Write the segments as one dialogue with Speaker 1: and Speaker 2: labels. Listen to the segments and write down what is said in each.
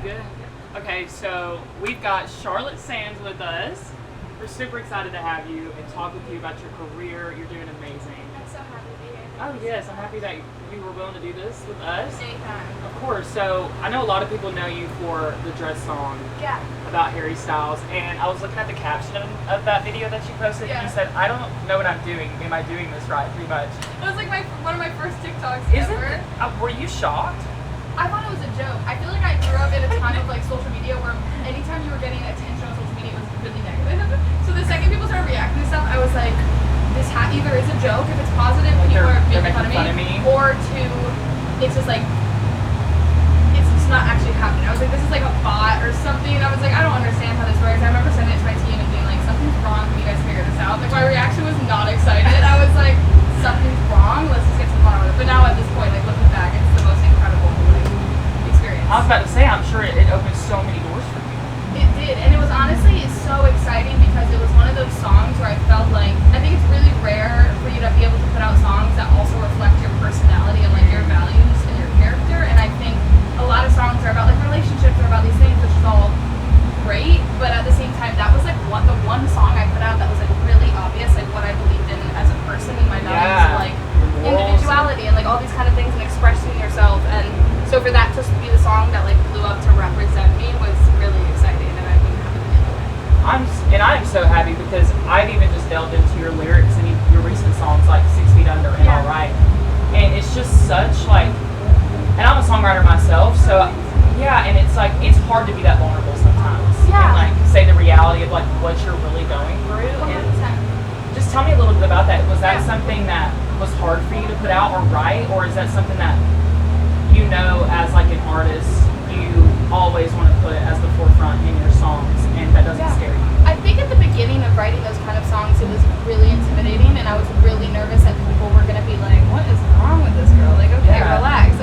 Speaker 1: good? Okay, so we've got Charlotte Sands with us. We're super excited to have you and talk with you about your career. You're doing amazing.
Speaker 2: I'm so happy to be here.
Speaker 1: Oh yes, I'm happy that you were willing to do this with us.
Speaker 2: Anytime.
Speaker 1: Of course. So I know a lot of people know you for the dress song
Speaker 2: Yeah.
Speaker 1: about Harry Styles, and I was looking at the caption of that video that you posted, and
Speaker 2: Yeah.
Speaker 1: you said, "I don't know what I'm doing. Am I doing this right?" Pretty much.
Speaker 2: It was like one of my first TikToks
Speaker 1: Is
Speaker 2: ever.
Speaker 1: it? Were you shocked?
Speaker 2: I thought it was a joke. I feel like I grew up in a time of like social media where anytime you were getting attention on social media, it was really negative. So the second people started reacting to stuff, I was like, this either is a joke, if it's positive,
Speaker 1: Like
Speaker 2: people are
Speaker 1: they're
Speaker 2: making
Speaker 1: making
Speaker 2: fun of me, or two, it's just like, it's just not actually happening. I was like, this is like a bot or something. And I was like, I don't understand how this works. I remember sending it to my team and being like, something's wrong. Can you guys figure this out? Like my reaction was not excited. I was like, something's wrong. Let's just get some fun with it. But now at this point, like looking back, it's the most incredible like, experience.
Speaker 1: I was about to say, I'm sure it opened so many doors for you.
Speaker 2: It did, and it was honestly so exciting because it was one of those songs where I felt like, I think it's really rare for you to be able to put out songs that also reflect your personality and like your values and your character, and I think a lot of songs are about like relationships or about these things, which is all great, but at the same time, that was like the one song I put out that was like really obvious, like what I believed in as a person and my values, and, like individuality and like all these kind of things and expressing yourself, and so for that to be the song that like blew up to represent me was really exciting, and I wouldn't have it any other way.
Speaker 1: I'm so happy because I've even just delved into your lyrics and your recent songs like 6 Feet Under and
Speaker 2: Yeah.
Speaker 1: Alright, and it's just such like, and I'm a songwriter myself, so yeah, and it's like it's hard to be that vulnerable sometimes,
Speaker 2: Yeah.
Speaker 1: and like say the reality of like what you're really going through. And
Speaker 2: 100%.
Speaker 1: just tell me a little bit about that. Was that
Speaker 2: Yeah.
Speaker 1: something that was hard for you to put out or write, or is that something that you know as like an artist you always want to put as the forefront in your songs and that doesn't scare you?
Speaker 2: I think at the beginning of writing those kind of songs, it was really intimidating, and I was really nervous that people were going to be like, what is wrong with this girl? Like, okay,
Speaker 1: Yeah.
Speaker 2: relax.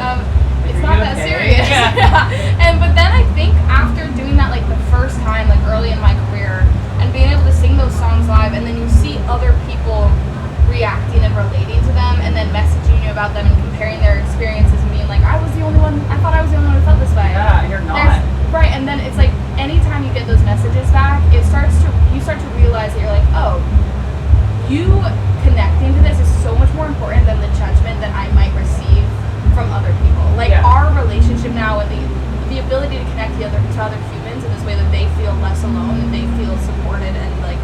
Speaker 2: It's not that serious.
Speaker 1: Yeah.
Speaker 2: But then I think after doing that like the first time, like early in my career, and being able to sing those songs live, and then you see other people reacting and relating to them, and then messaging you about them and comparing their experiences and being like, I thought I was the only one who felt this way.
Speaker 1: Yeah, and you're not.
Speaker 2: Right, and then it's like anytime you get those messages back, you start to realize that you're like, oh, you connecting to this is so much more important than the judgment that I might receive from other people. Like our relationship now and the ability to connect to other humans in this way that they feel less alone and they feel supported and like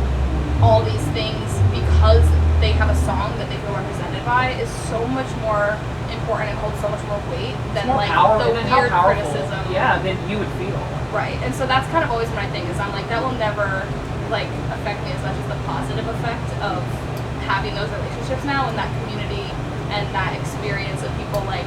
Speaker 2: all these things because they have a song that they feel represented by is so much more important and holds so much more weight than like the weird criticism.
Speaker 1: Yeah, than you would feel.
Speaker 2: Right, and so that's kind of always my thing is I'm like, that will never like affect me as much as the positive effect of having those relationships now and that community and that experience of people like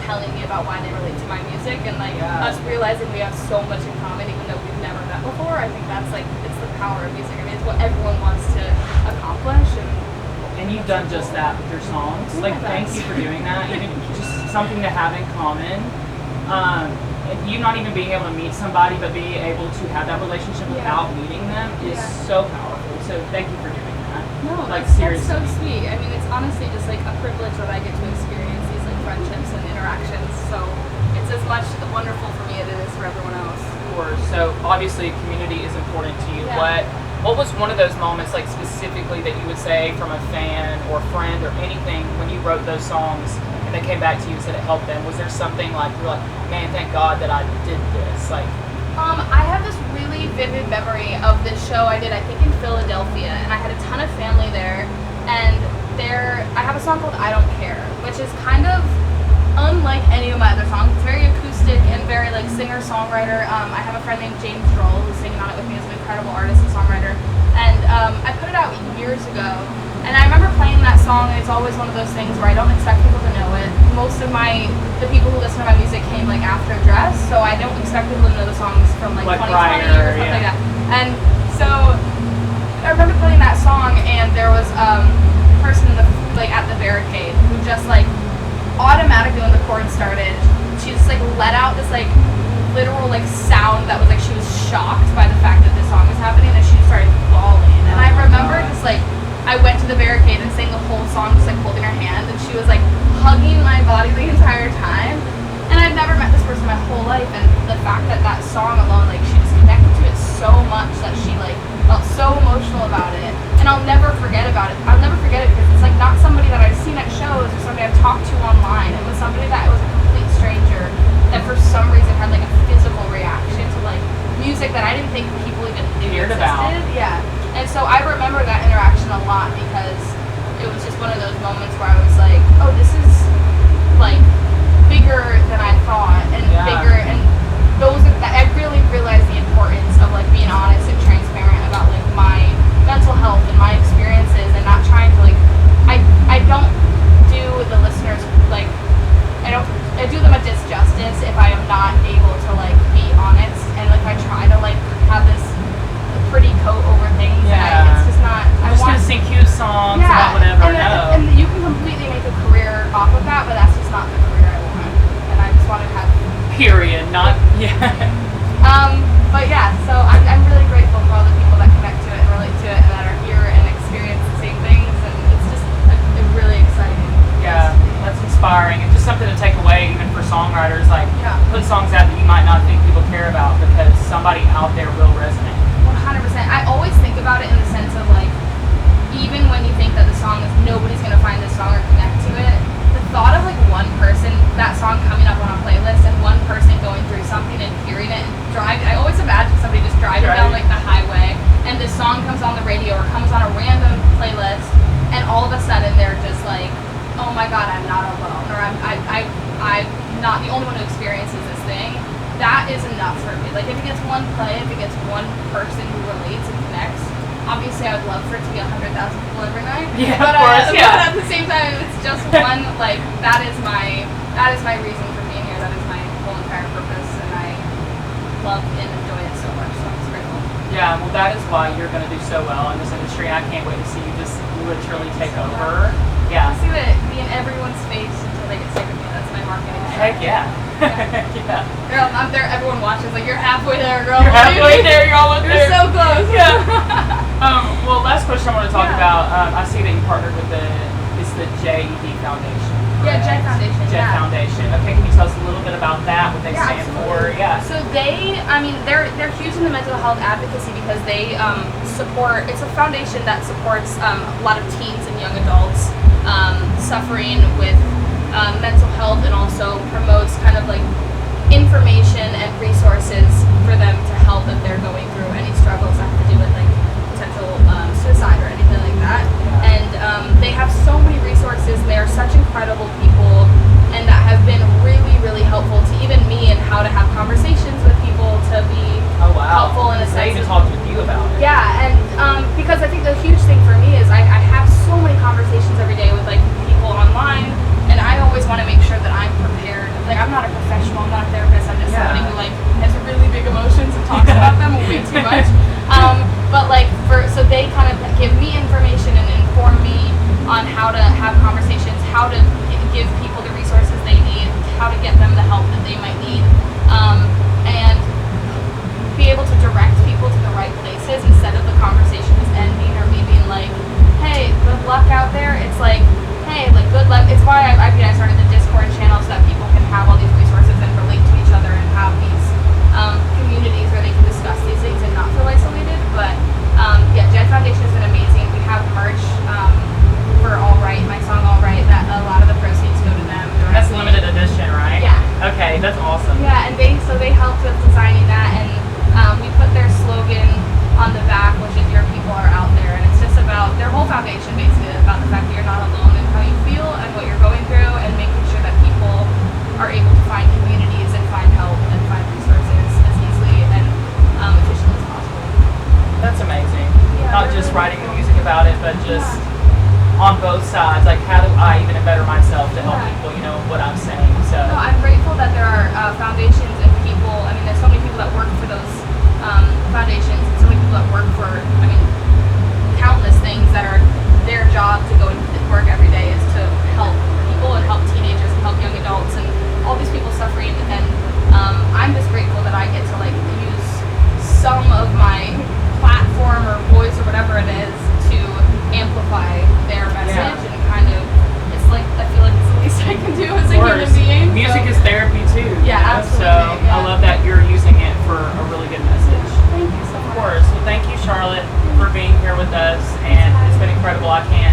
Speaker 2: telling me about why they relate to my music and like us realizing we have so much in common even though we've never met before. I think that's like, it's the power of music. I mean, it's what everyone wants to accomplish, and
Speaker 1: you've done just that with your songs.
Speaker 2: Yeah,
Speaker 1: like, thank you for doing that. Even just something to have in common. And you not even being able to meet somebody, but being able to have that relationship without meeting them is so powerful. So thank you for doing that.
Speaker 2: No,
Speaker 1: like
Speaker 2: that's
Speaker 1: seriously.
Speaker 2: so sweet. I mean, it's honestly just like a privilege that I get to experience these like friendships and interactions. So it's as much wonderful for me as it is for everyone else.
Speaker 1: Of course. So obviously, community is important to you.
Speaker 2: Yeah.
Speaker 1: What was one of those moments, like specifically, that you would say from a fan or friend or anything when you wrote those songs and they came back to you and said it helped them? Was there something like you're like, man, thank God that I did this? Like,
Speaker 2: I have this really vivid memory of this show I did, I think in Philadelphia, and I had a ton of family there. And I have a song called I Don't Care, which is kind of unlike any of my other songs. It's very acoustic and very like singer-songwriter. I have a friend named James Droll who's singing on it with me. He's an incredible artist and songwriter. And I put it out years ago. And I remember playing that song, and it's always one of those things where I don't expect people to know it. Most of the people who listen to my music came like after Dress, so I don't expect people to know the songs from like 2020 or something like that. And so I remember playing that song, and there was a person at the barricade who just like automatically when the chorus started, she just like let out this like literal like sound that was like she was shocked by the fact that this song was happening, and she started bawling. And I remember just like I went to the barricade and sang the whole song just like holding her hand, and she was like hugging my body the entire time. And I had never met this person my whole life, and the fact that that song alone, like, she just connected to it so much that she, like, felt so emotional about it. And I'll never forget about it. I'll never forget it because it's, like, not somebody that I've seen at shows or somebody I've talked to online. It was somebody that was a complete stranger that for some reason had, like, a physical reaction to, like, music that I didn't think people even knew existed.
Speaker 1: About.
Speaker 2: Yeah. And so I remember that interaction a lot because it was just one of those moments where I was like, oh, this is, like, bigger than I thought, and bigger, and I really realized the importance of, like, being honest and transparent about, like, my mental health and my experiences, and not trying to, like, I don't do the listeners, like, I do them a disjustice if I am not able to, like, be honest, and, like, I try to, like, have this pretty coat over things, and it's just not,
Speaker 1: I'm just gonna sing cute songs about whatever,
Speaker 2: and you can completely make a career off of that, but that's just not the career I want, and I just want to have
Speaker 1: period, not,
Speaker 2: but yeah, so I'm really grateful for all the people that connect to it and relate to it and that are here and experience the same things, and it's just really exciting.
Speaker 1: Yeah, that's inspiring, and just something to take away even for songwriters, like, put songs out that you might not think people care about because somebody out there will resonate.
Speaker 2: 100%. I always think about it in the sense of, like, even when you think that the song is, nobody's going to find this song or connect to it, the thought of, like, one person, that song coming up on a playlist and one person going through something and hearing it and driving, I always imagine somebody just driving down, like, the highway and this song comes on the radio or comes on a random playlist and all of a sudden they're just like, oh my god, I'm not alone, or I'm not the only one who experiences this thing. That is enough for me. Like, if it gets one play, if it gets one person who relates and connects, obviously I would love for it to be 100,000 people every night.
Speaker 1: Yeah,
Speaker 2: but,
Speaker 1: of course,
Speaker 2: but at the same time, if it's just one, like, that is my reason for being here. That is my whole entire purpose, and I love and enjoy it so much. So it's grateful.
Speaker 1: Yeah, well, that is why you're going to do so well in this industry. I can't wait to see you just literally take over. Yeah.
Speaker 2: I see that be in everyone's face until they get sick of me. That's my marketing.
Speaker 1: Heck yeah. Yeah.
Speaker 2: Girl, I'm there. Everyone watches. Like, you're halfway there, girl.
Speaker 1: You're halfway there. You're almost there.
Speaker 2: You're so close.
Speaker 1: Yeah. Well, last question I want to talk about. I see that you partnered with the JED Foundation.
Speaker 2: Yeah, JED Foundation.
Speaker 1: JED Foundation. Okay, can you tell us a little bit about that? What they stand for? Yeah.
Speaker 2: So they're huge in the mental health advocacy because they support. It's a foundation that supports a lot of teens and young adults suffering with mental health, and also promotes kind of like information and resources for them to help if they're going through any struggles that have to do with, like, potential suicide or anything like that. And they have so many resources. They are such incredible people, and that have been really, really helpful to even me in how to have conversations with people to be helpful in a sense.
Speaker 1: They even talked with you about it.
Speaker 2: Yeah, and because I think the huge thing for me is I have so many conversations every day with, like, people online, and I always want to make sure that I'm prepared. Like, I'm not a professional, I'm not a therapist, I'm just somebody who, like, has really big emotions and talks about them way too much. But, like, so they kind of give me information and inform me on how to have conversations, how to give people the resources they need, how to get them the help that they might need, and be able to direct people to the right places instead of the conversation just ending or me being like, hey, good luck out there. It's like, hey, like, good luck. It's why I started the Discord channel so that people can have all these resources and relate to each other and have these communities where they can discuss these things and not feel isolated. But yeah, JED Foundation has been amazing. We have merch for All Right, my song All Right, that a lot of the proceeds go to them directly.
Speaker 1: That's limited edition, right?
Speaker 2: Yeah.
Speaker 1: Okay, that's awesome.
Speaker 2: Yeah, and they helped with designing that, and we put their slogan on the back, which is "Your people are out there," and it's just about their whole foundation, basically about the fact that you're not alone in how you feel and what you're going through, and making sure that people are able to find communities and find help and find resources as easily and efficiently as possible.
Speaker 1: That's amazing.
Speaker 2: Yeah,
Speaker 1: Not just writing the music about it, but just on both sides. Like, how do I even better myself to help people, you know, what I'm saying. So
Speaker 2: no, I'm grateful that there are foundations and people. I mean, there's so many people that work for those foundations, and so many people that work for, I mean, countless things that are their job to go and work every day is to help people and help teenagers and help young adults and all these people suffering. And I'm just grateful that I get to, like, use some of my platform or voice or whatever it is to amplify their message and kind of, it's like, I feel like it's the least I can do as a human being.
Speaker 1: Music is therapy too.
Speaker 2: Yeah.
Speaker 1: thank you, Charlotte, for being here with us, and it's been incredible. I can't